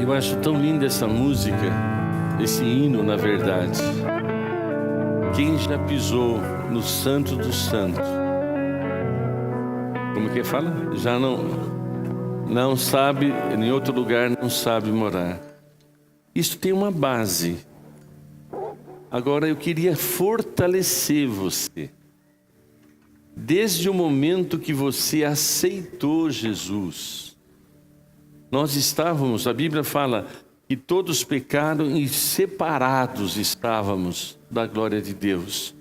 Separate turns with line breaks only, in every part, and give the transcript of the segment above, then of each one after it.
Eu acho tão linda essa música, esse hino, na verdade. Quem já pisou no Santo dos Santos? Como que fala? Já não sabe, em outro lugar não sabe morar. Isso tem uma base. Agora eu queria fortalecer você. Desde o momento que você aceitou Jesus, nós estávamos, a Bíblia fala que todos pecaram e separados estávamos da glória de Deus.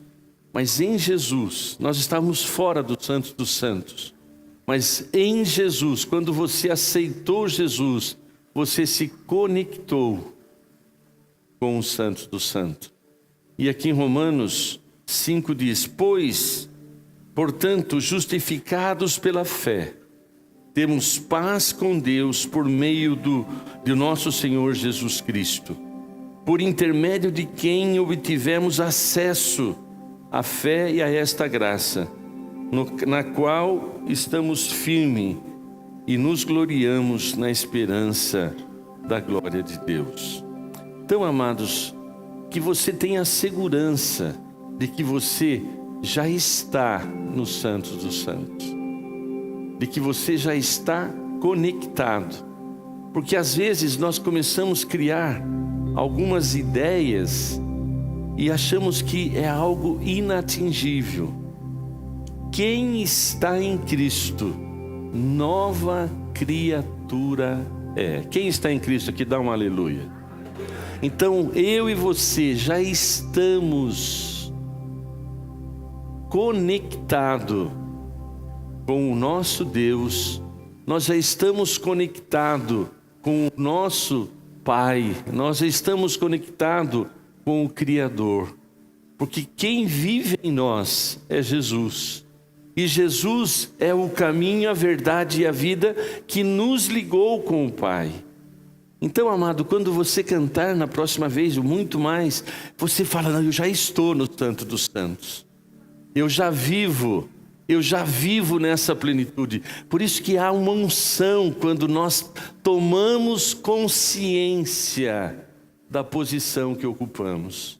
Mas em Jesus, nós estávamos fora do Santo dos Santos. Mas em Jesus, quando você aceitou Jesus, você se conectou com o Santo dos Santos. E aqui em Romanos 5 diz: portanto, justificados pela fé, temos paz com Deus por meio de nosso Senhor Jesus Cristo, por intermédio de quem obtivemos acesso à fé e a esta graça, na qual estamos firmes e nos gloriamos na esperança da glória de Deus. Então, amados, que você tenha a segurança de que você já está no Santo dos Santos, de que você já está conectado, porque às vezes nós começamos a criar algumas ideias e achamos que é algo inatingível. Quem está em Cristo, nova criatura é. Quem está em Cristo aqui, dá um aleluia. Então eu e você já estamos conectados com o nosso Deus, nós já estamos conectados com o nosso Pai, nós já estamos conectados com o Criador, porque quem vive em nós é Jesus, e Jesus é o caminho, a verdade e a vida que nos ligou com o Pai. Então, amado, quando você cantar na próxima vez, ou muito mais, você fala: não, eu já estou no Santo dos Santos, eu já vivo nessa plenitude. Por isso que há uma unção quando nós tomamos consciência da posição que ocupamos.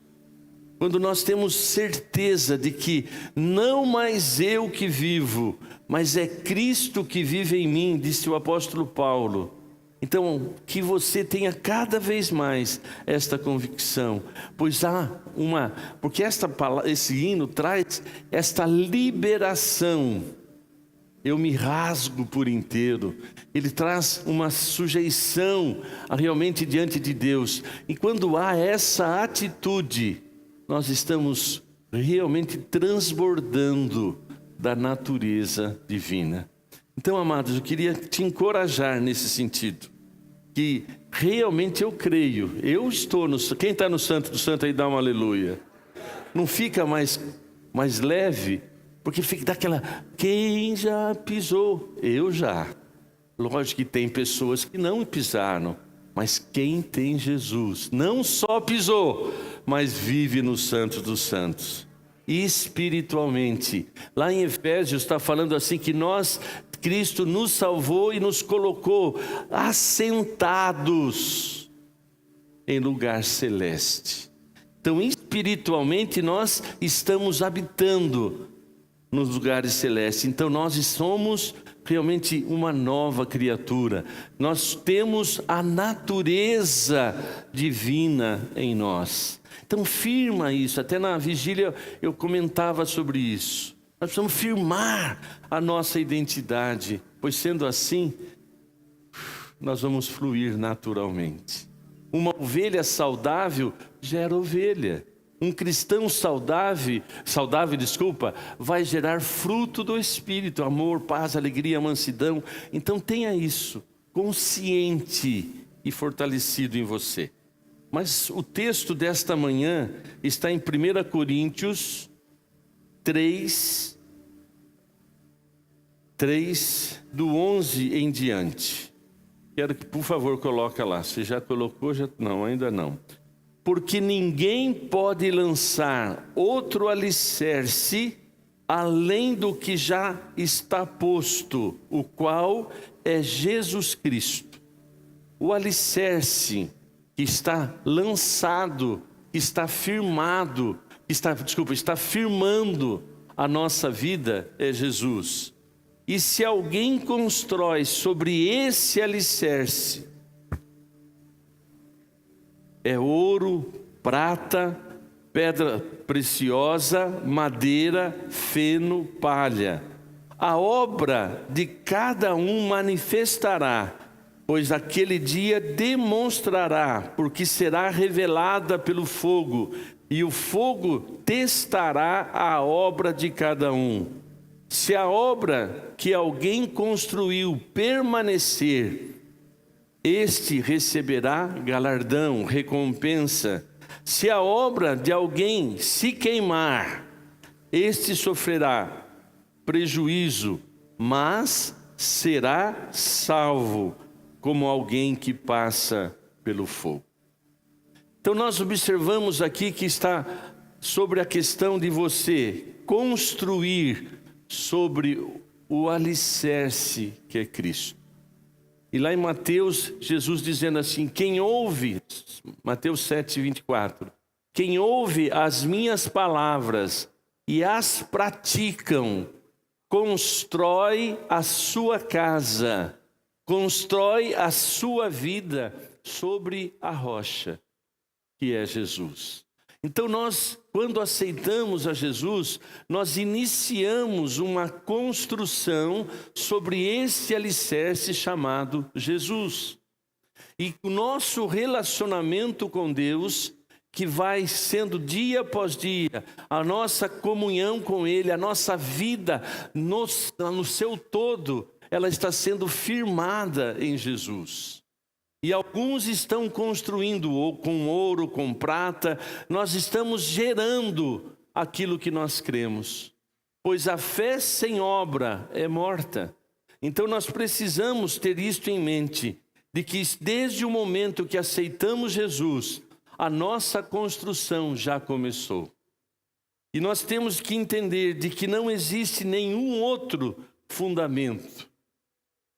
Quando nós temos certeza de que não mais eu que vivo, mas é Cristo que vive em mim, disse o apóstolo Paulo. Então, que você tenha cada vez mais esta convicção, pois porque esse hino traz esta liberação. Eu me rasgo por inteiro. Ele traz uma sujeição realmente diante de Deus. E quando há essa atitude, nós estamos realmente transbordando da natureza divina. Então, amados, eu queria te encorajar nesse sentido, que realmente eu creio, eu estou no... Quem está no Santo do Santo aí, dá um aleluia. Não fica mais leve, porque fica daquela... Quem já pisou? Eu já. Lógico que tem pessoas que não pisaram, mas quem tem Jesus, não só pisou, mas vive no Santo dos Santos. Espiritualmente, lá em Efésios está falando assim que Cristo nos salvou e nos colocou assentados em lugar celeste. Então, espiritualmente, nós estamos habitando nos lugares celestes. Então, nós somos realmente uma nova criatura. Nós temos a natureza divina em nós. Então, firma isso. Até na vigília eu comentava sobre isso. Nós precisamos firmar a nossa identidade, pois sendo assim, nós vamos fluir naturalmente. Uma ovelha saudável gera ovelha. Um cristão saudável, vai gerar fruto do Espírito, amor, paz, alegria, mansidão. Então tenha isso consciente e fortalecido em você. Mas o texto desta manhã está em 1 Coríntios 3, do 11 em diante. Quero que, por favor, coloque lá. Você já colocou? Não, ainda não. Porque ninguém pode lançar outro alicerce além do que já está posto, o qual é Jesus Cristo. o alicerce que está lançado, que está firmado, está firmando a nossa vida é Jesus. E se alguém constrói sobre esse alicerce, é ouro, prata, pedra preciosa, madeira, feno, palha. A obra de cada um manifestará, pois aquele dia demonstrará, porque será revelada pelo fogo, e o fogo testará a obra de cada um. Se a obra que alguém construiu permanecer, este receberá galardão, recompensa. Se a obra de alguém se queimar, este sofrerá prejuízo, mas será salvo, como alguém que passa pelo fogo. Então nós observamos aqui que está sobre a questão de você construir sobre o alicerce que é Cristo. E lá em Mateus, Jesus dizendo assim, quem ouve, Mateus 7, 24, quem ouve as minhas palavras e as praticam, constrói a sua casa, constrói a sua vida sobre a rocha, que é Jesus. Então nós, quando aceitamos a Jesus, nós iniciamos uma construção sobre esse alicerce chamado Jesus. E o nosso relacionamento com Deus, que vai sendo dia após dia, a nossa comunhão com Ele, a nossa vida no seu todo, ela está sendo firmada em Jesus. E alguns estão construindo com ouro, com prata. Nós estamos gerando aquilo que nós cremos. Pois a fé sem obra é morta. Então nós precisamos ter isto em mente, de que desde o momento que aceitamos Jesus, a nossa construção já começou. E nós temos que entender de que não existe nenhum outro fundamento.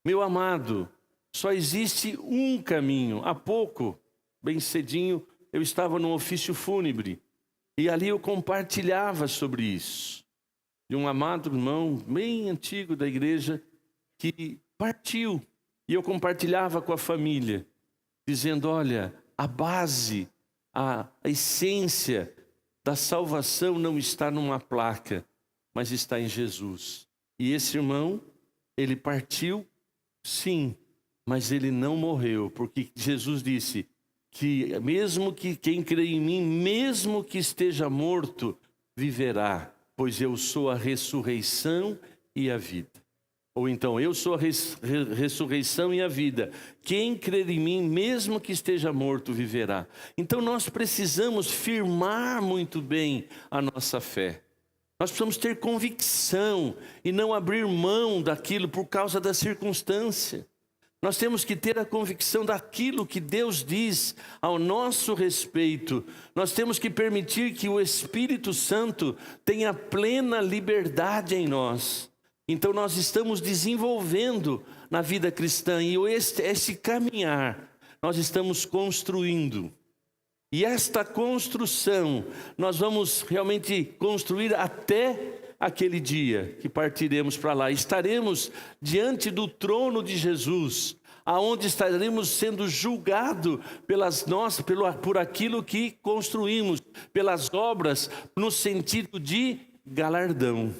Meu amado, só existe um caminho. Há pouco, bem cedinho, eu estava num ofício fúnebre. E ali eu compartilhava sobre isso. De um amado irmão, bem antigo da igreja, que partiu. E eu compartilhava com a família, dizendo, olha, a base, a essência da salvação não está numa placa, mas está em Jesus. E esse irmão, ele partiu, sim, mas ele não morreu, porque Jesus disse que mesmo que quem crê em mim, mesmo que esteja morto, viverá, pois eu sou a ressurreição e a vida. Ou então, eu sou a ressurreição e a vida. Quem crer em mim, mesmo que esteja morto, viverá. Então nós precisamos firmar muito bem a nossa fé. Nós precisamos ter convicção e não abrir mão daquilo por causa da circunstância. Nós temos que ter a convicção daquilo que Deus diz ao nosso respeito. Nós temos que permitir que o Espírito Santo tenha plena liberdade em nós. Então nós estamos desenvolvendo na vida cristã e esse caminhar nós estamos construindo. E esta construção nós vamos realmente construir até aquele dia que partiremos para lá. Estaremos diante do trono de Jesus, aonde estaremos sendo julgados por aquilo que construímos, pelas obras, no sentido de galardão.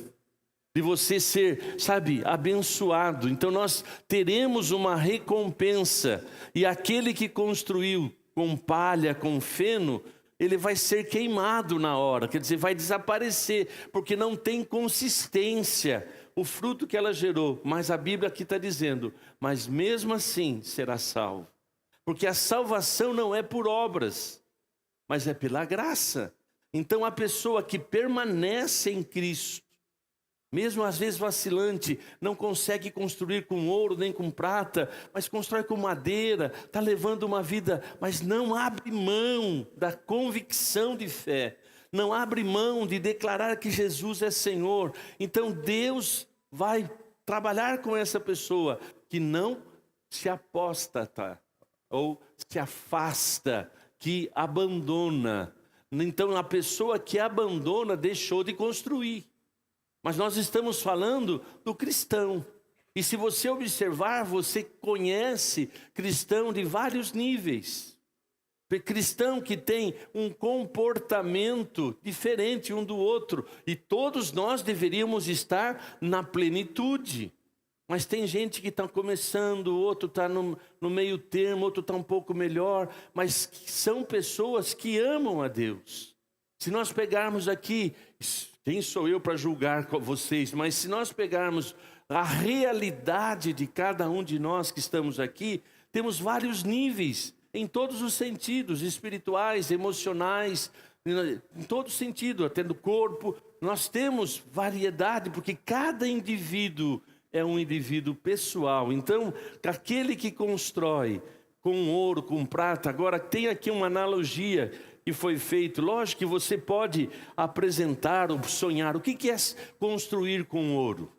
De você ser, abençoado. Então nós teremos uma recompensa. E aquele que construiu com palha, com feno, ele vai ser queimado na hora, quer dizer, vai desaparecer, porque não tem consistência o fruto que ela gerou. Mas a Bíblia aqui está dizendo, mas mesmo assim será salvo. Porque a salvação não é por obras, mas é pela graça. Então a pessoa que permanece em Cristo, mesmo às vezes vacilante, não consegue construir com ouro nem com prata, mas constrói com madeira, está levando uma vida, mas não abre mão da convicção de fé, não abre mão de declarar que Jesus é Senhor. Então Deus vai trabalhar com essa pessoa que não se apóstata, ou se afasta, que abandona. Então a pessoa que abandona deixou de construir. Mas nós estamos falando do cristão. E se você observar, você conhece cristão de vários níveis. Cristão que tem um comportamento diferente um do outro. E todos nós deveríamos estar na plenitude. Mas tem gente que está começando, outro está no meio termo, outro está um pouco melhor. Mas são pessoas que amam a Deus. Se nós pegarmos aqui, quem sou eu para julgar vocês? Mas se nós pegarmos a realidade de cada um de nós que estamos aqui, temos vários níveis. Em todos os sentidos, espirituais, emocionais, em todo sentido, até do corpo. Nós temos variedade, porque cada indivíduo é um indivíduo pessoal. Então, aquele que constrói com ouro, com prata, agora tem aqui uma analogia que foi feita. Lógico que você pode apresentar ou sonhar. O que é construir com ouro?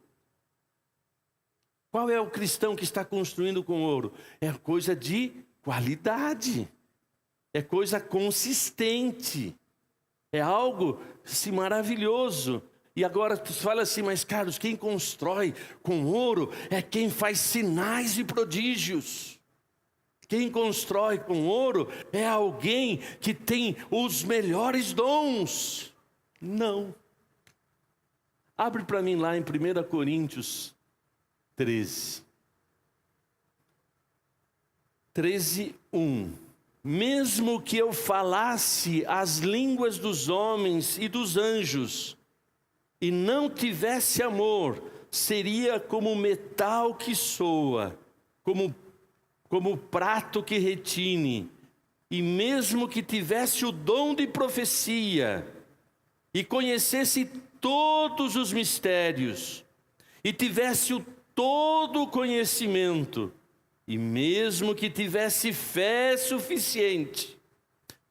Qual é o cristão que está construindo com ouro? É coisa de qualidade, é coisa consistente, é algo assim, maravilhoso. E agora tu fala assim, mas Carlos, quem constrói com ouro é quem faz sinais e prodígios. Quem constrói com ouro é alguém que tem os melhores dons. Não. Abre para mim lá em 1 Coríntios 13:1. Mesmo que eu falasse as línguas dos homens e dos anjos, e não tivesse amor, seria como metal que soa, como prato que retine. E mesmo que tivesse o dom de profecia, e conhecesse todos os mistérios, e tivesse todo o conhecimento, e mesmo que tivesse fé suficiente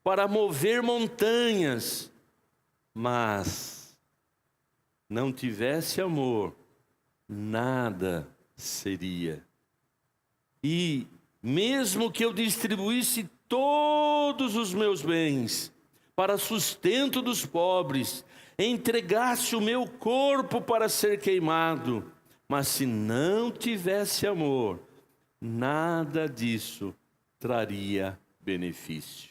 para mover montanhas, mas não tivesse amor, nada seria. E mesmo que eu distribuísse todos os meus bens para sustento dos pobres, entregasse o meu corpo para ser queimado, mas se não tivesse amor, nada disso traria benefício.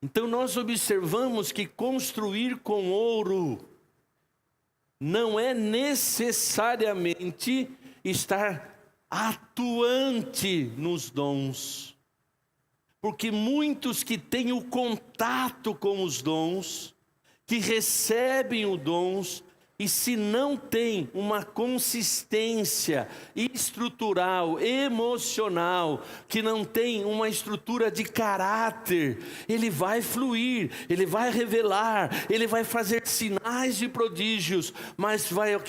Então nós observamos que construir com ouro não é necessariamente estar atuante nos dons. Porque muitos que têm o contato com os dons, que recebem os dons, e se não tem uma consistência estrutural, emocional, que não tem uma estrutura de caráter, ele vai fluir, ele vai revelar, ele vai fazer sinais e prodígios, mas vai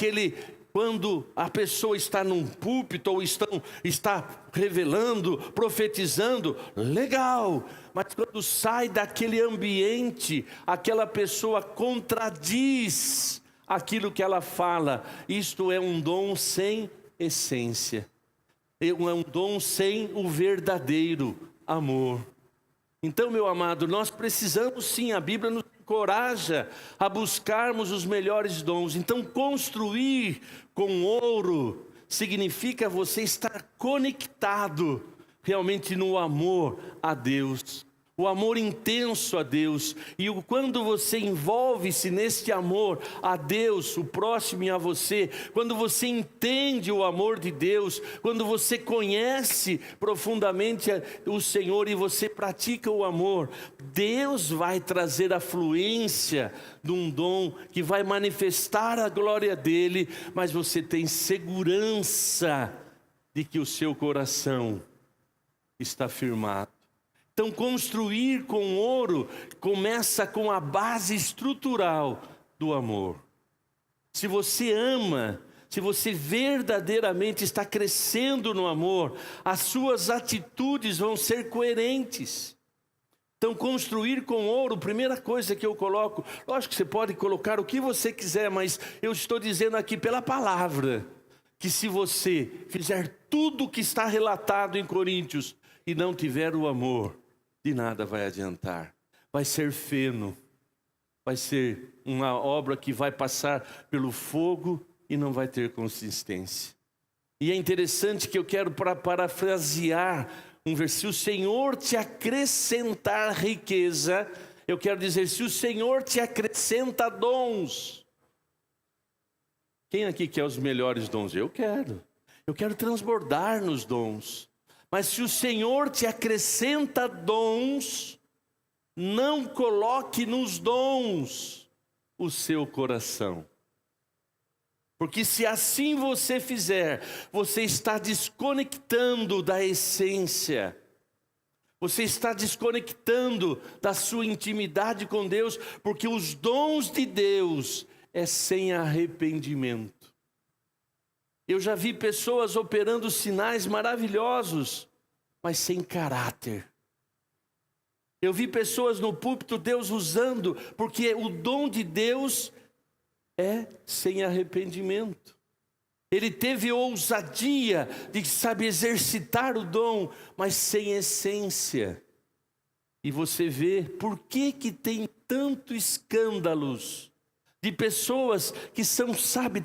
quando a pessoa está num púlpito ou está revelando, profetizando, legal. Mas quando sai daquele ambiente, aquela pessoa contradiz aquilo que ela fala. Isto é um dom sem essência. É um dom sem o verdadeiro amor. Então, meu amado, nós precisamos sim, a Bíblia nos encoraja a buscarmos os melhores dons. Então, construir com ouro significa você estar conectado realmente no amor a Deus. O amor intenso a Deus. E quando você envolve-se neste amor a Deus, o próximo e a você, quando você entende o amor de Deus, quando você conhece profundamente o Senhor e você pratica o amor, Deus vai trazer a fluência de um dom que vai manifestar a glória dele, mas você tem segurança de que o seu coração está firmado. Então, construir com ouro começa com a base estrutural do amor. Se você ama, se você verdadeiramente está crescendo no amor, as suas atitudes vão ser coerentes. Então, construir com ouro, primeira coisa que eu coloco, lógico que você pode colocar o que você quiser, mas eu estou dizendo aqui pela palavra, que se você fizer tudo o que está relatado em Coríntios e não tiver o amor, de nada vai adiantar. Vai ser feno, vai ser uma obra que vai passar pelo fogo e não vai ter consistência. E é interessante que eu quero parafrasear um versículo: se o Senhor te acrescentar riqueza, eu quero dizer, se o Senhor te acrescenta dons. Quem aqui quer os melhores dons? Eu quero transbordar nos dons. Mas se o Senhor te acrescenta dons, não coloque nos dons o seu coração. Porque se assim você fizer, você está desconectando da essência. Você está desconectando da sua intimidade com Deus, porque os dons de Deus é sem arrependimento. Eu já vi pessoas operando sinais maravilhosos, mas sem caráter. Eu vi pessoas no púlpito, Deus usando, porque o dom de Deus é sem arrependimento. Ele teve ousadia de, exercitar o dom, mas sem essência. E você vê por que tem tanto escândalos de pessoas que são,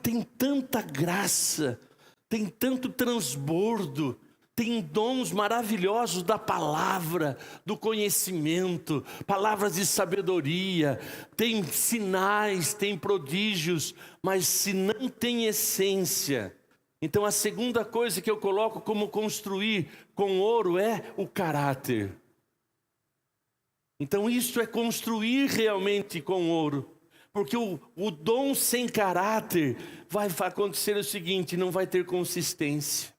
tem tanta graça, tem tanto transbordo, tem dons maravilhosos da palavra, do conhecimento, palavras de sabedoria, tem sinais, tem prodígios, mas se não tem essência. Então a segunda coisa que eu coloco como construir com ouro é o caráter. Então isso é construir realmente com ouro. Porque o dom sem caráter vai acontecer o seguinte: não vai ter consistência.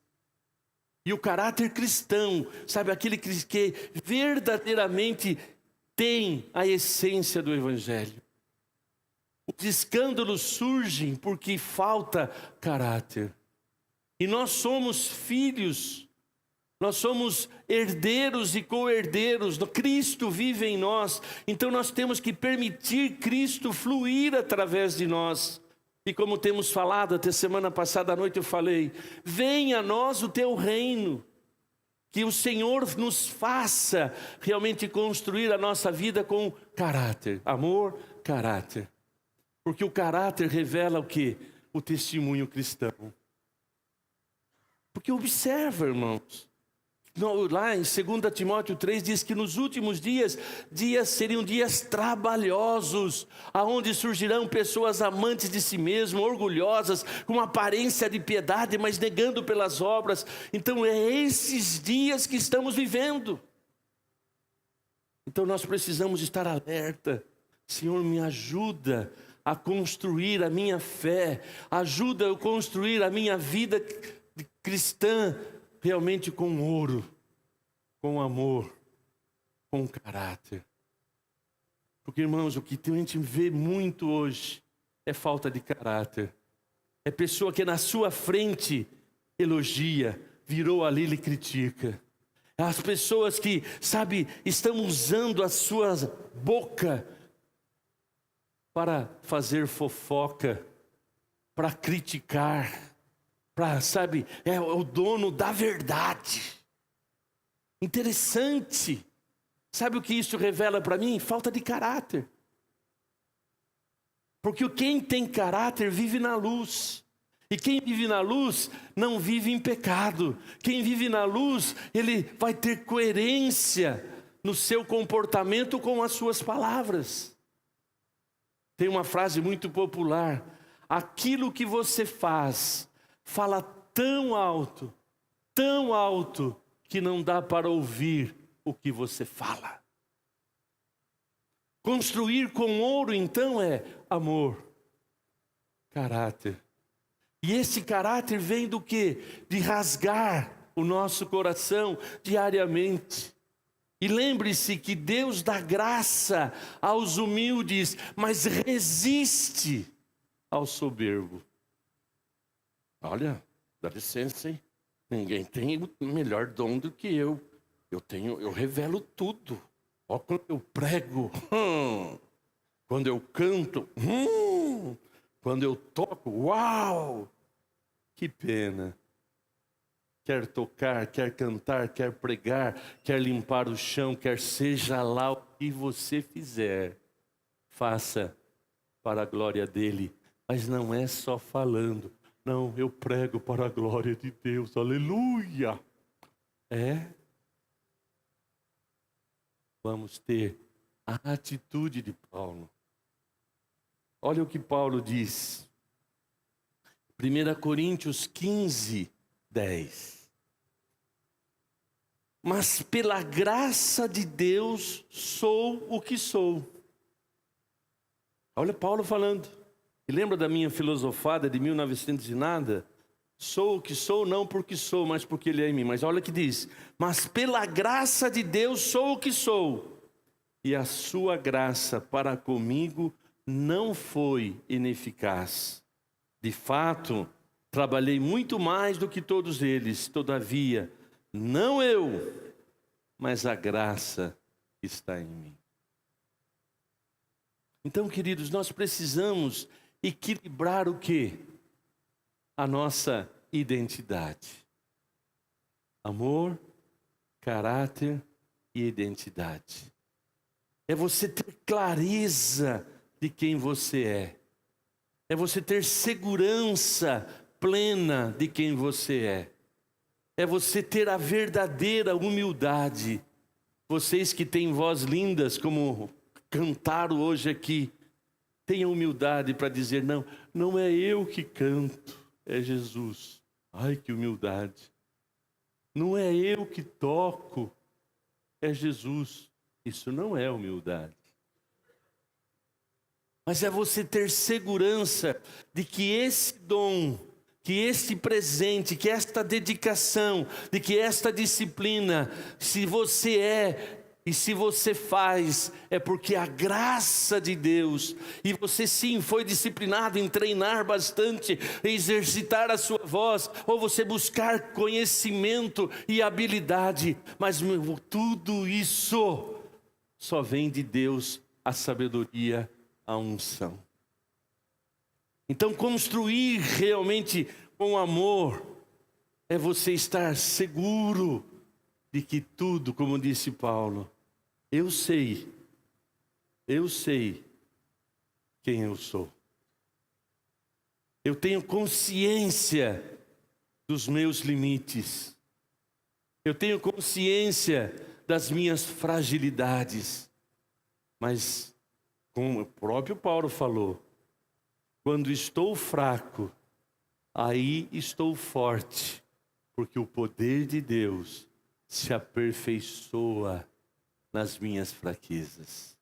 E o caráter cristão, aquele que verdadeiramente tem a essência do Evangelho. Os escândalos surgem porque falta caráter. E nós somos filhos, nós somos herdeiros e co-herdeiros, Cristo vive em nós, então nós temos que permitir Cristo fluir através de nós. E como temos falado, até semana passada à noite eu falei, venha a nós o teu reino, que o Senhor nos faça realmente construir a nossa vida com caráter, amor, caráter. Porque o caráter revela o quê? O testemunho cristão. Porque observa, irmãos, lá em 2 Timóteo 3 diz que nos últimos dias seriam dias trabalhosos, aonde surgirão pessoas amantes de si mesmo, orgulhosas, com aparência de piedade, mas negando pelas obras. Então é esses dias que estamos vivendo. Então nós precisamos estar alerta. Senhor, me ajuda a construir a minha fé, ajuda eu a construir a minha vida cristã realmente com ouro, com amor, com caráter. Porque, irmãos, o que a gente vê muito hoje é falta de caráter. É pessoa que na sua frente elogia, virou ali e critica. As pessoas que, estão usando a sua boca para fazer fofoca, para criticar, é o dono da verdade. Interessante. Sabe o que isso revela para mim? Falta de caráter. Porque quem tem caráter vive na luz. E quem vive na luz não vive em pecado. Quem vive na luz, ele vai ter coerência no seu comportamento com as suas palavras. Tem uma frase muito popular: aquilo que você faz, fala tão alto, que não dá para ouvir o que você fala. Construir com ouro, então, é amor, caráter. E esse caráter vem do quê? De rasgar o nosso coração diariamente. E lembre-se que Deus dá graça aos humildes, mas resiste ao soberbo. Olha, dá licença, hein? Ninguém tem o melhor dom do que eu. Eu revelo tudo. Ó, quando eu prego, quando eu canto, quando eu toco, uau! Que pena. Quer tocar, quer cantar, quer pregar, quer limpar o chão, quer seja lá o que você fizer, faça para a glória dele. Mas não é só falando. Não, eu prego para a glória de Deus. Aleluia! Vamos ter a atitude de Paulo. Olha o que Paulo diz. 1 Coríntios 15, 10. Mas pela graça de Deus sou o que sou. Olha Paulo falando. E lembra da minha filosofada de 1900 e nada? Sou o que sou, não porque sou, mas porque Ele é em mim. Mas olha o que diz. Mas pela graça de Deus sou o que sou. E a sua graça para comigo não foi ineficaz. De fato, trabalhei muito mais do que todos eles. Todavia, não eu, mas a graça está em mim. Então, queridos, nós precisamos equilibrar o quê? A nossa identidade. Amor, caráter e identidade. É você ter clareza de quem você é. É você ter segurança plena de quem você é. É você ter a verdadeira humildade. Vocês que têm voz lindas, como cantaram hoje aqui, tenham humildade para dizer, não é eu que canto, é Jesus. Ai, que humildade. Não é eu que toco, é Jesus. Isso não é humildade. Mas é você ter segurança de que esse dom, que este presente, que esta dedicação, de que esta disciplina, se você é e se você faz, é porque a graça de Deus, e você sim foi disciplinado em treinar bastante, em exercitar a sua voz, ou você buscar conhecimento e habilidade, mas tudo isso só vem de Deus, a sabedoria, a unção. Então construir realmente com amor é você estar seguro de que tudo, como disse Paulo, eu sei quem eu sou. Eu tenho consciência dos meus limites. Eu tenho consciência das minhas fragilidades. Mas, como o próprio Paulo falou, quando estou fraco, aí estou forte, porque o poder de Deus se aperfeiçoa nas minhas fraquezas.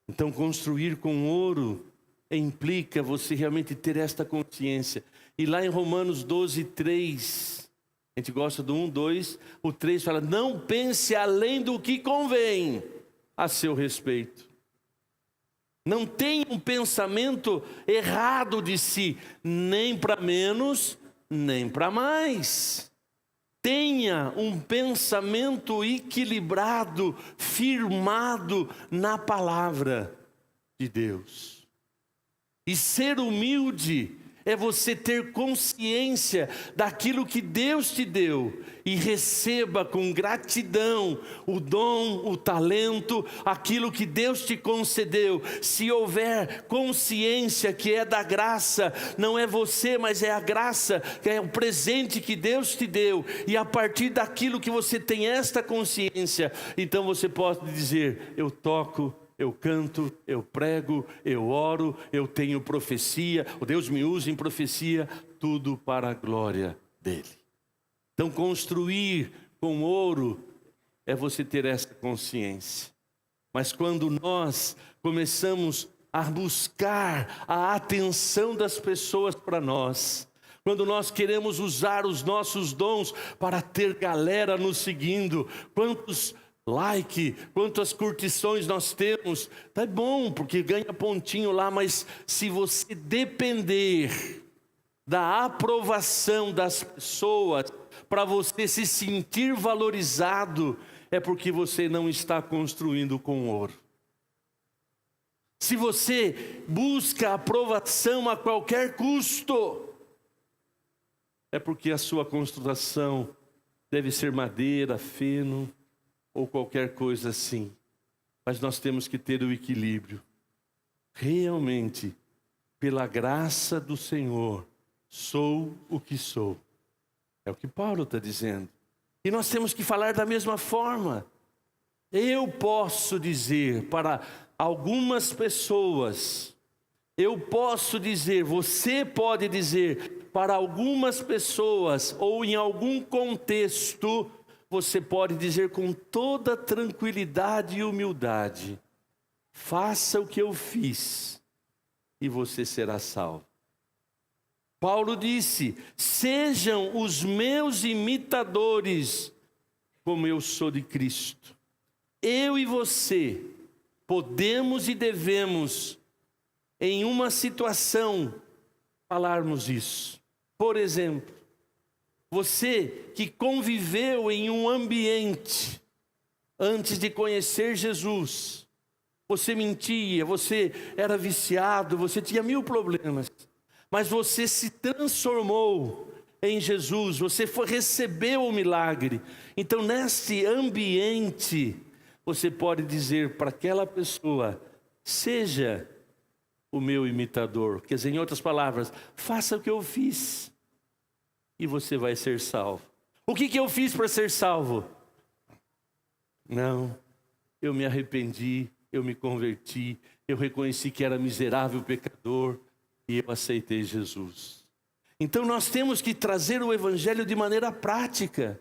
Então, construir com ouro implica você realmente ter esta consciência. E lá em Romanos 12, 3, a gente gosta do 1, 2, o 3 fala, não pense além do que convém a seu respeito. Não tenha um pensamento errado de si, nem para menos, nem para mais. Tenha um pensamento equilibrado, firmado na palavra de Deus. E ser humilde é você ter consciência daquilo que Deus te deu e receba com gratidão o dom, o talento, aquilo que Deus te concedeu. Se houver consciência que é da graça, não é você, mas é a graça, que é o presente que Deus te deu, e a partir daquilo que você tem esta consciência, então você pode dizer, eu toco, eu canto, eu prego, eu oro, eu tenho profecia, o Deus me usa em profecia, tudo para a glória dele. Então construir com ouro é você ter essa consciência. Mas quando nós começamos a buscar a atenção das pessoas para nós, quando nós queremos usar os nossos dons para ter galera nos seguindo, quantos quantas curtições nós temos, tá bom, porque ganha pontinho lá, mas se você depender da aprovação das pessoas para você se sentir valorizado, é porque você não está construindo com ouro. Se você busca aprovação a qualquer custo, é porque a sua construção deve ser madeira, feno ou qualquer coisa assim. Mas nós temos que ter o equilíbrio. Realmente, pela graça do Senhor, sou o que sou. É o que Paulo está dizendo. E nós temos que falar da mesma forma. Eu posso dizer para algumas pessoas, eu posso dizer, você pode dizer para algumas pessoas, ou em algum contexto, você pode dizer com toda tranquilidade e humildade: faça o que eu fiz e você será salvo. Paulo disse: sejam os meus imitadores, como eu sou de Cristo. Eu e você podemos e devemos, em uma situação, falarmos isso. Por exemplo, você que conviveu em um ambiente antes de conhecer Jesus, você mentia, você era viciado, você tinha 1000 problemas, mas você se transformou em Jesus, você recebeu o milagre. Então, nesse ambiente, você pode dizer para aquela pessoa: seja o meu imitador. Quer dizer, em outras palavras, faça o que eu fiz e você vai ser salvo. O que eu fiz para ser salvo? Não, eu me arrependi, eu me converti, eu reconheci que era miserável pecador e eu aceitei Jesus. Então nós temos que trazer o evangelho de maneira prática.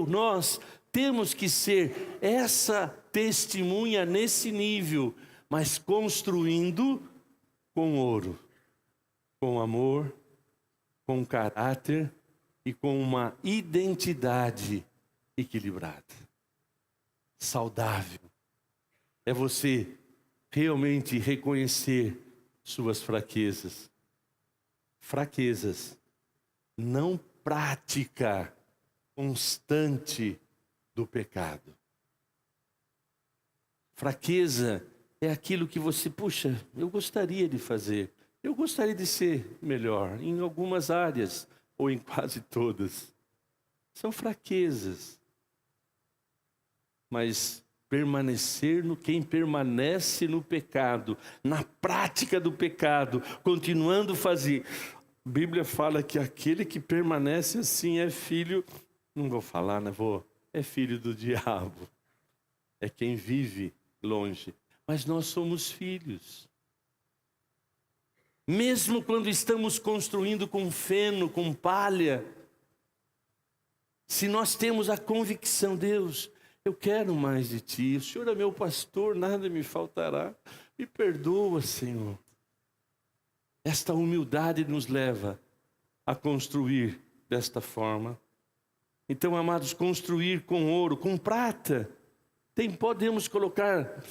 Nós temos que ser essa testemunha nesse nível, mas construindo com ouro, com amor, com caráter e com uma identidade equilibrada, saudável. É você realmente reconhecer suas fraquezas. Fraquezas, não prática constante do pecado. Fraqueza é aquilo que você, puxa, eu gostaria de fazer. Eu gostaria de ser melhor em algumas áreas, ou em quase todas. São fraquezas. Mas quem permanece no pecado, na prática do pecado, continuando a fazer. A Bíblia fala que aquele que permanece assim é filho, não vou falar, é filho do diabo. É quem vive longe. Mas nós somos filhos. Mesmo quando estamos construindo com feno, com palha, se nós temos a convicção: Deus, eu quero mais de Ti, o Senhor é meu pastor, nada me faltará, me perdoa, Senhor. Esta humildade nos leva a construir desta forma. Então, amados, construir com ouro, com prata, podemos colocar,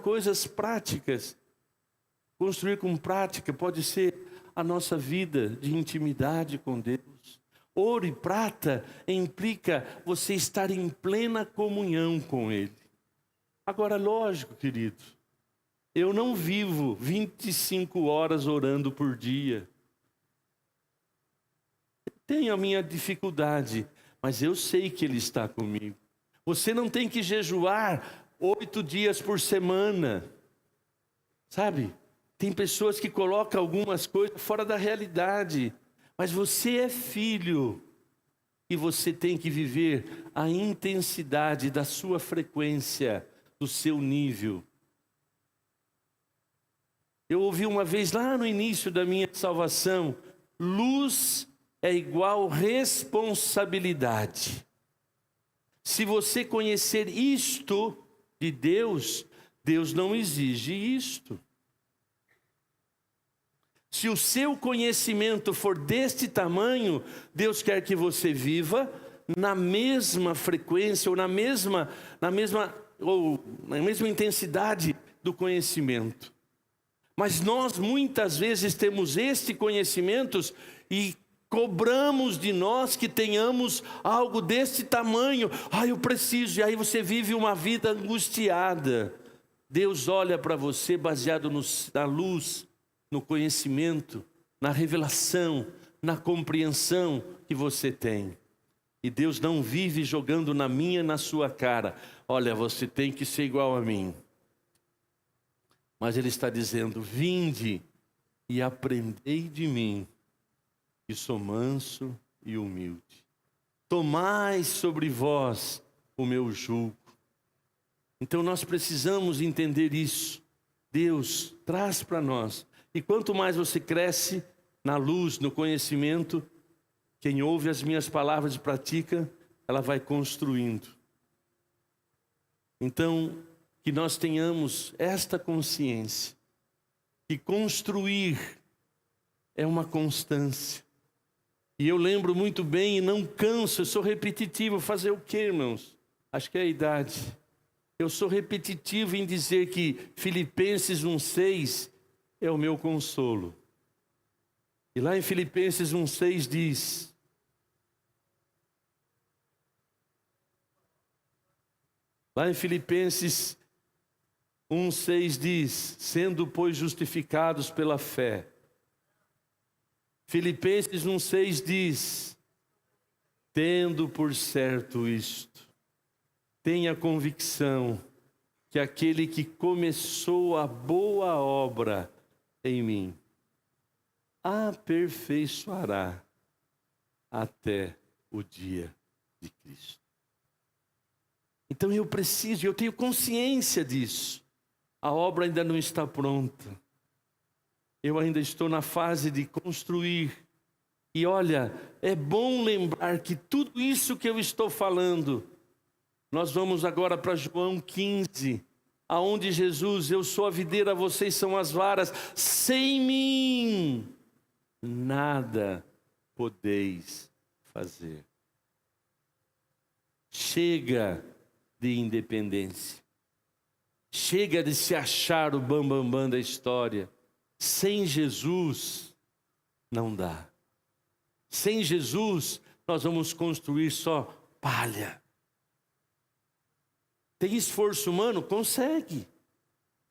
coisas práticas. Construir com prática pode ser a nossa vida de intimidade com Deus. Ouro e prata implica você estar em plena comunhão com Ele. Agora, lógico, querido, eu não vivo 25 horas orando por dia. Tenho a minha dificuldade, mas eu sei que Ele está comigo. Você não tem que jejuar 8 dias por semana. Sabe? Tem pessoas que colocam algumas coisas fora da realidade. Mas você é filho. E você tem que viver a intensidade da sua frequência, do seu nível. Eu ouvi uma vez lá no início da minha salvação: luz é igual responsabilidade. Se você conhecer isto de Deus, Deus não exige isto. Se o seu conhecimento for deste tamanho, Deus quer que você viva na mesma frequência ou na mesma intensidade do conhecimento. Mas nós muitas vezes temos este conhecimento e cobramos de nós que tenhamos algo desse tamanho. Eu preciso. E aí você vive uma vida angustiada. Deus olha para você baseado na luz, no conhecimento na revelação, na compreensão que você tem. E Deus não vive jogando na minha e na sua cara: olha, você tem que ser igual a mim. Mas Ele está dizendo: vinde e aprendei de mim, que sou manso e humilde. Tomai sobre vós o meu jugo. Então nós precisamos entender isso. Deus traz para nós. E quanto mais você cresce na luz, no conhecimento, quem ouve as minhas palavras e pratica, ela vai construindo. Então, que nós tenhamos esta consciência, que construir é uma constância. E eu lembro muito bem e não canso, eu sou repetitivo. Fazer o quê, irmãos? Acho que é a idade. Eu sou repetitivo em dizer que Filipenses 1,6 é o meu consolo. E lá em Filipenses 1,6 diz: lá em Filipenses 1,6 diz: sendo, pois, justificados pela fé. Filipenses 1,6 diz: tendo por certo isto, tenha convicção que aquele que começou a boa obra em mim, aperfeiçoará até o dia de Cristo. Então eu tenho consciência disso. A obra ainda não está pronta. Eu ainda estou na fase de construir. E olha, é bom lembrar que tudo isso que eu estou falando, nós vamos agora para João 15, aonde Jesus: eu sou a videira, vocês são as varas, sem mim nada podeis fazer. Chega de independência. Chega de se achar o bambambam da história. Sem Jesus não dá. Sem Jesus nós vamos construir só palha. Tem esforço humano? Consegue.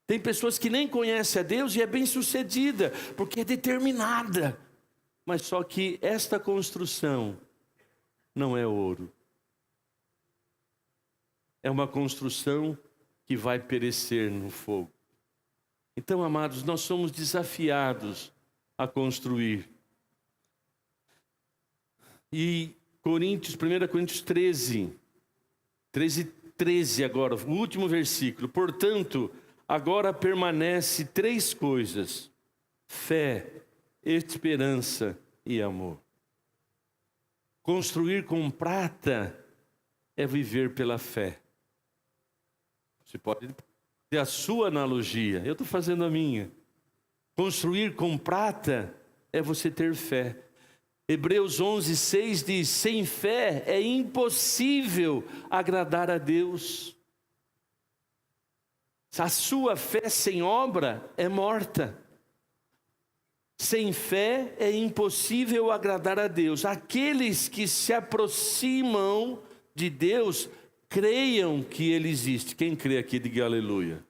Tem pessoas que nem conhecem a Deus e é bem sucedida, porque é determinada. Mas só que esta construção não é ouro. É uma construção que vai perecer no fogo. Então, amados, nós somos desafiados a construir. E 1 Coríntios 13 agora, o último versículo. Portanto, agora permanece 3 coisas: fé, esperança e amor. Construir com prata é viver pela fé. Você pode ter a sua analogia, eu estou fazendo a minha. Construir com prata é você ter fé. Hebreus 11:6 diz: sem fé é impossível agradar a Deus. A sua fé sem obra é morta. Sem fé é impossível agradar a Deus. Aqueles que se aproximam de Deus, creiam que Ele existe. Quem crê aqui, diga aleluia.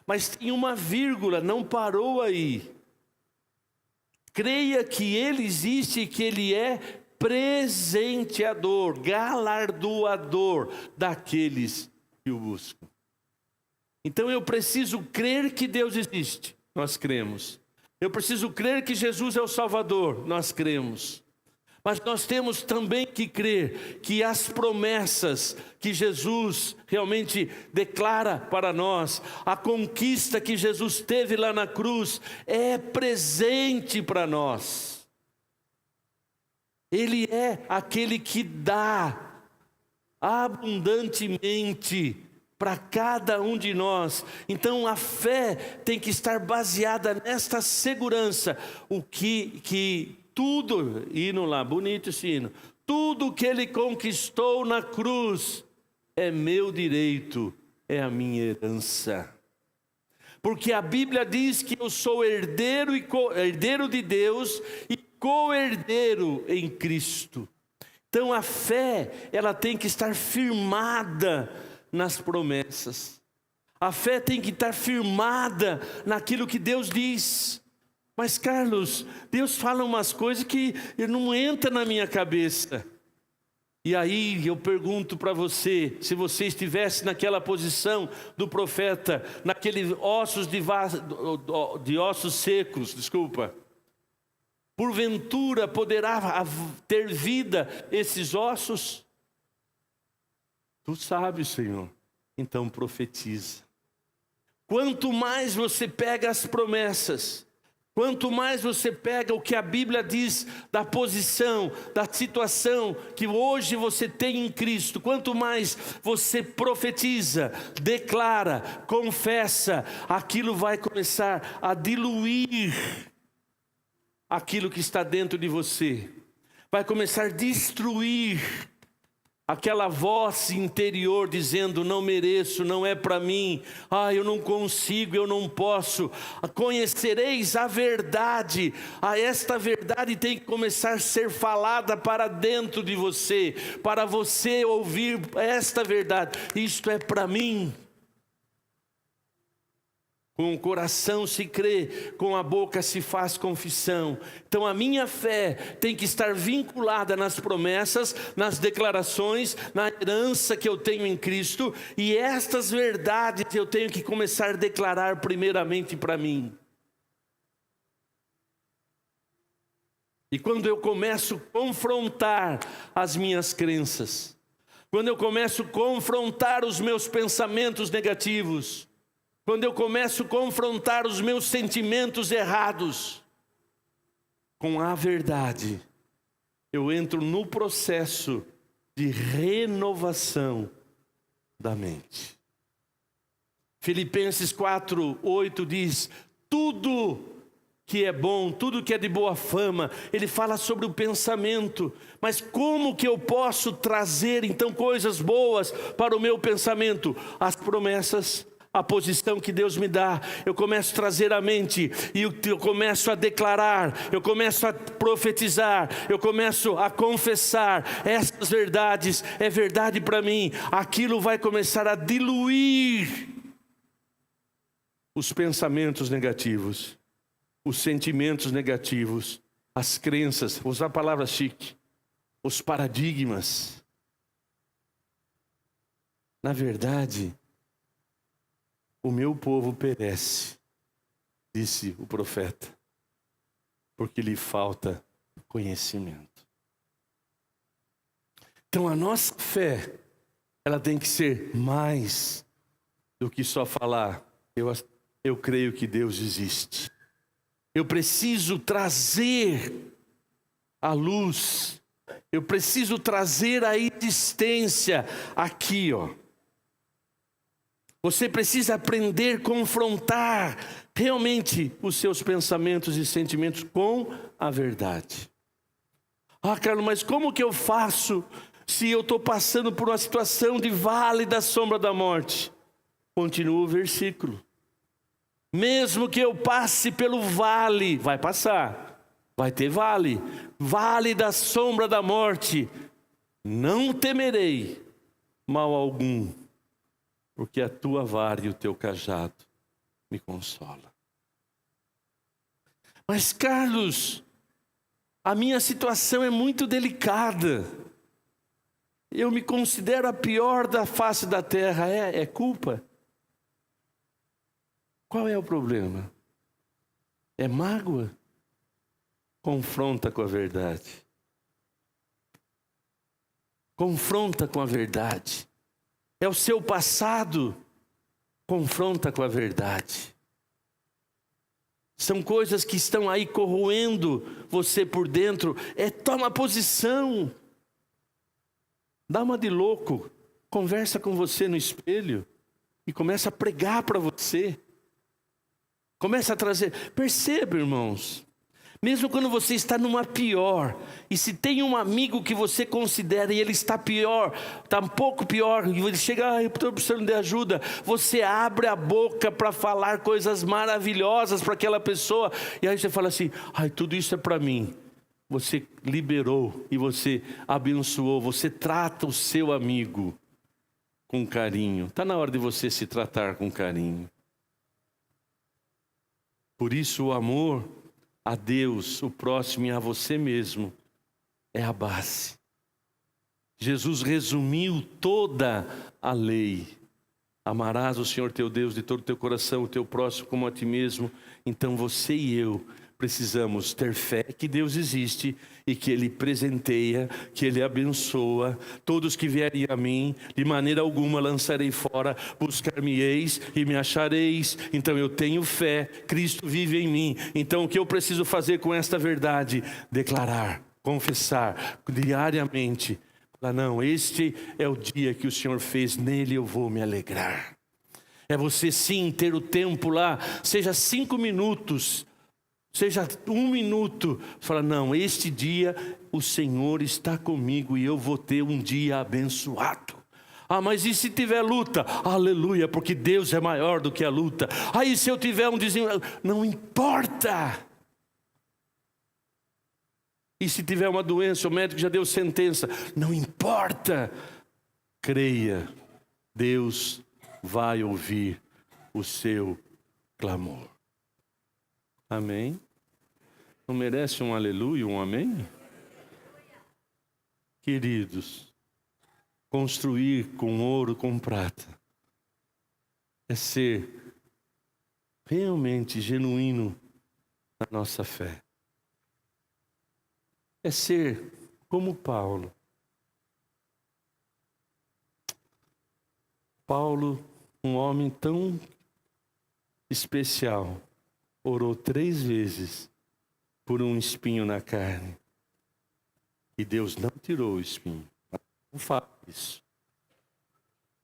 Mas tem uma vírgula, não parou aí. Creia que Ele existe e que Ele é presenteador, galardoador daqueles que o buscam. Então eu preciso crer que Deus existe. Nós cremos. Eu preciso crer que Jesus é o Salvador. Nós cremos. Mas nós temos também que crer que as promessas que Jesus realmente declara para nós, a conquista que Jesus teve lá na cruz, é presente para nós. Ele é aquele que dá abundantemente para cada um de nós. Então a fé tem que estar baseada nesta segurança. O que tudo, hino lá, bonito esse hino, tudo que Ele conquistou na cruz é meu direito, é a minha herança. Porque a Bíblia diz que eu sou herdeiro de Deus e co-herdeiro em Cristo. Então a fé, ela tem que estar firmada nas promessas. A fé tem que estar firmada naquilo que Deus diz. Mas Carlos, Deus fala umas coisas que não entra na minha cabeça. E aí eu pergunto para você, se você estivesse naquela posição do profeta, naqueles de ossos secos, desculpa. Porventura poderá ter vida esses ossos? Tu sabes, Senhor. Então profetiza. Quanto mais você pega as promessas, quanto mais você pega o que a Bíblia diz da posição, da situação que hoje você tem em Cristo, quanto mais você profetiza, declara, confessa, aquilo vai começar a diluir aquilo que está dentro de você. Vai começar a destruir aquela voz interior dizendo: não mereço, não é para mim, eu não consigo, eu não posso. Conhecereis a verdade. Esta verdade tem que começar a ser falada para dentro de você, para você ouvir esta verdade. Isto é para mim. Com o coração se crê, com a boca se faz confissão. Então a minha fé tem que estar vinculada nas promessas, nas declarações, na herança que eu tenho em Cristo. E estas verdades eu tenho que começar a declarar primeiramente para mim. E quando eu começo a confrontar as minhas crenças, quando eu começo a confrontar os meus pensamentos negativos, quando eu começo a confrontar os meus sentimentos errados com a verdade, eu entro no processo de renovação da mente. Filipenses 4:8 diz: tudo que é bom, tudo que é de boa fama. Ele fala sobre o pensamento. Mas como que eu posso trazer então coisas boas para o meu pensamento? As promessas, a posição que Deus me dá. Eu começo a trazer à mente, e eu começo a declarar, eu começo a profetizar, eu começo a confessar essas verdades. É verdade para mim. Aquilo vai começar a diluir os pensamentos negativos, os sentimentos negativos, as crenças, vou usar a palavra chique, os paradigmas. Na verdade, o meu povo perece, disse o profeta, porque lhe falta conhecimento. Então a nossa fé, ela tem que ser mais do que só falar: eu creio que Deus existe. Eu preciso trazer a luz, eu preciso trazer a existência aqui, ó. Você precisa aprender a confrontar realmente os seus pensamentos e sentimentos com a verdade. Carlos, mas como que eu faço se eu estou passando por uma situação de vale da sombra da morte? Continua o versículo. Mesmo que eu passe pelo vale, vai passar, vai ter vale, vale da sombra da morte, não temerei mal algum, porque a tua vara e o teu cajado me consolam. Mas Carlos, a minha situação é muito delicada. Eu me considero a pior da face da terra. É culpa? Qual é o problema? É mágoa? Confronta com a verdade. Confronta com a verdade. É o seu passado? Confronta com a verdade. São coisas que estão aí corroendo você por dentro. Toma posição. Dá uma de louco. Conversa com você no espelho e começa a pregar para você. Começa a trazer. Perceba, irmãos. Mesmo quando você está numa pior, e se tem um amigo que você considera e ele está pior, está um pouco pior, e ele chega: eu estou precisando de ajuda. Você abre a boca para falar coisas maravilhosas para aquela pessoa, e aí você fala assim: tudo isso é para mim. Você liberou e você abençoou, você trata o seu amigo com carinho. Está na hora de você se tratar com carinho. Por isso o amor a Deus, o próximo e a você mesmo é a base. Jesus resumiu toda a lei. Amarás o Senhor teu Deus de todo o teu coração, o teu próximo como a ti mesmo. Então você e eu precisamos ter fé que Deus existe e que Ele presenteia, que Ele abençoa. Todos que vierem a mim, de maneira alguma lançarei fora. Buscar-me-eis e me achareis. Então eu tenho fé, Cristo vive em mim. Então o que eu preciso fazer com esta verdade? Declarar, confessar diariamente. Não, este é o dia que o Senhor fez, nele eu vou me alegrar. É você sim ter o tempo lá, seja 5 minutos, seja 1 minuto. Fala, não, este dia o Senhor está comigo e eu vou ter um dia abençoado. Ah, mas e se tiver luta? Aleluia, porque Deus é maior do que a luta. Ah, e se eu tiver um desenvolvimento? Não importa. E se tiver uma doença, o médico já deu sentença. Não importa. Creia, Deus vai ouvir o seu clamor. Amém? Não merece um aleluia, um amém? Queridos, construir com ouro, com prata, é ser realmente genuíno na nossa fé. É ser como Paulo. Paulo, um homem tão especial, orou 3 vezes por um espinho na carne. E Deus não tirou o espinho. Não fala isso.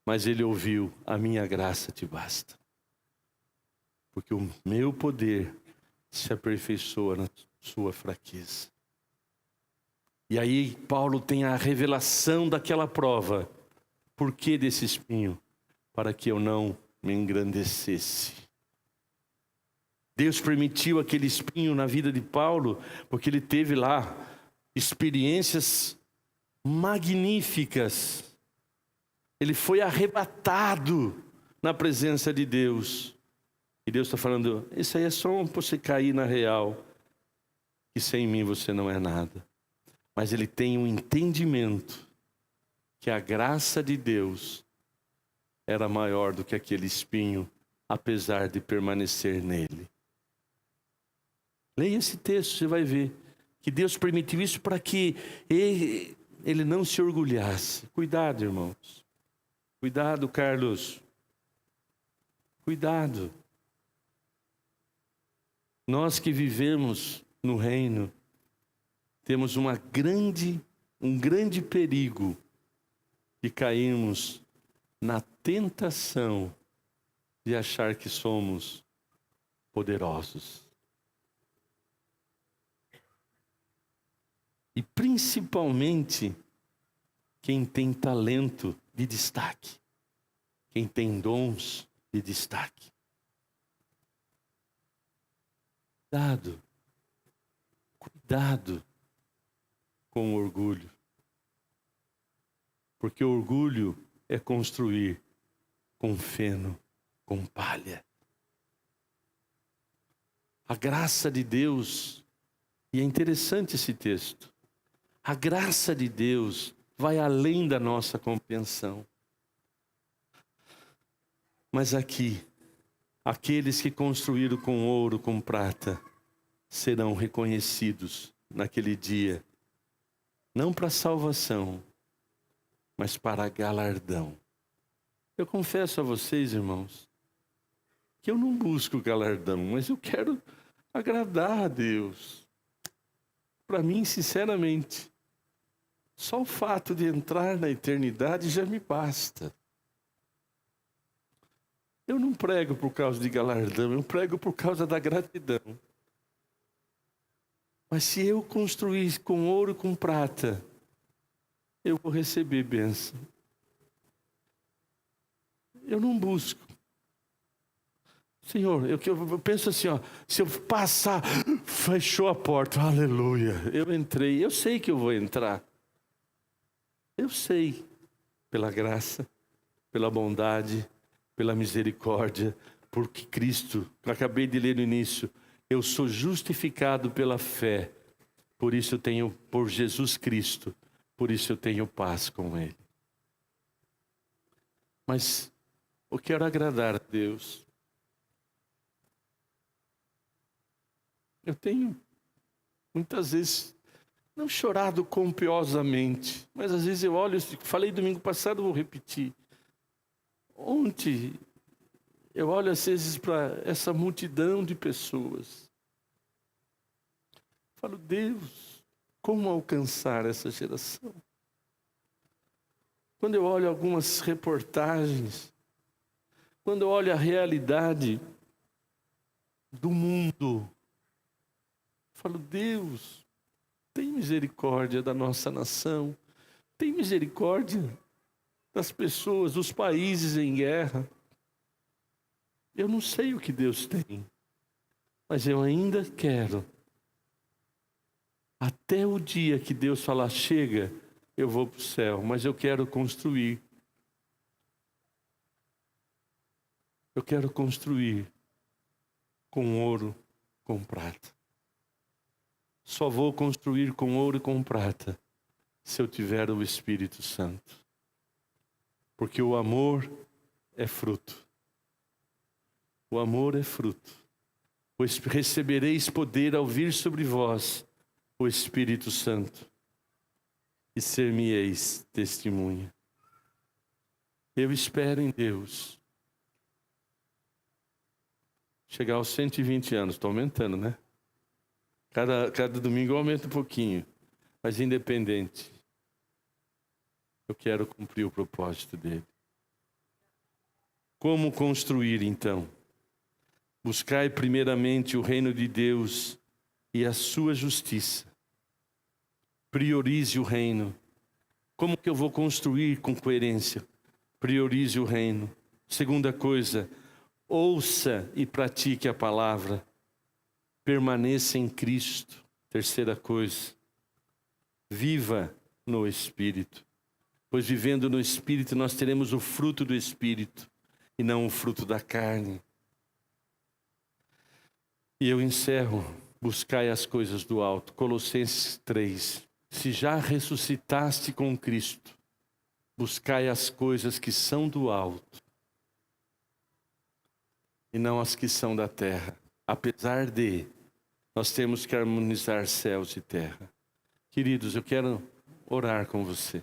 Mas ele ouviu, a minha graça te basta. Porque o meu poder se aperfeiçoa na sua fraqueza. E aí Paulo tem a revelação daquela prova. Por que desse espinho? Para que eu não me engrandecesse. Deus permitiu aquele espinho na vida de Paulo, porque ele teve lá experiências magníficas. Ele foi arrebatado na presença de Deus. E Deus está falando, isso aí é só para você cair na real, que sem mim você não é nada. Mas ele tem um entendimento que a graça de Deus era maior do que aquele espinho, apesar de permanecer nele. Leia esse texto, você vai ver que Deus permitiu isso para que ele não se orgulhasse. Cuidado, irmãos. Cuidado, Carlos. Cuidado. Nós que vivemos no reino, temos um grande perigo de cairmos na tentação de achar que somos poderosos. E principalmente quem tem talento de destaque, quem tem dons de destaque. Cuidado com o orgulho. Porque o orgulho é construir com feno, com palha. A graça de Deus, e é interessante esse texto, a graça de Deus vai além da nossa compreensão. Mas aqui, aqueles que construíram com ouro, com prata, serão reconhecidos naquele dia, não para salvação, mas para galardão. Eu confesso a vocês, irmãos, que eu não busco galardão, mas eu quero agradar a Deus. Para mim, sinceramente, só o fato de entrar na eternidade já me basta. Eu não prego por causa de galardão, eu prego por causa da gratidão. Mas se eu construir com ouro e com prata, eu vou receber bênção. Eu não busco. Senhor, eu penso assim, se eu passar, fechou a porta, aleluia, eu entrei, eu sei que eu vou entrar. Eu sei, pela graça, pela bondade, pela misericórdia, porque Cristo, eu acabei de ler no início, Eu sou justificado pela fé, por isso eu tenho, por Jesus Cristo, por isso eu tenho paz com Ele. Mas eu quero agradar a Deus. Eu tenho, muitas vezes, não chorado copiosamente, mas às vezes eu olho, falei domingo passado, vou repetir. Ontem, eu olho às vezes para essa multidão de pessoas. Falo, Deus, como alcançar essa geração? Quando eu olho algumas reportagens, quando eu olho a realidade do mundo, falo, Deus, tem misericórdia da nossa nação, tem misericórdia das pessoas, dos países em guerra. Eu não sei o que Deus tem, mas eu ainda quero. Até o dia que Deus falar, chega, eu vou para o céu, mas eu quero construir. Eu quero construir com ouro, com prata. Só vou construir com ouro e com prata se eu tiver o Espírito Santo. Porque o amor é fruto. O amor é fruto. Pois recebereis poder ao vir sobre vós o Espírito Santo. E ser-me-eis testemunha. Eu espero em Deus. Chegar aos 120 anos, estou aumentando, né? Cada domingo eu aumento um pouquinho. Mas independente. Eu quero cumprir o propósito dele. Como construir então? Buscai primeiramente o reino de Deus e a sua justiça. Priorize o reino. Como que eu vou construir com coerência? Priorize o reino. Segunda coisa, ouça e pratique a palavra. Permaneça em Cristo. Terceira coisa, viva no Espírito. Pois vivendo no Espírito nós teremos o fruto do Espírito e não o fruto da carne. E eu encerro, buscai as coisas do alto. Colossenses 3. Se já ressuscitaste com Cristo, buscai as coisas que são do alto e não as que são da terra. Apesar de nós temos que harmonizar céus e terra. Queridos, eu quero orar com você.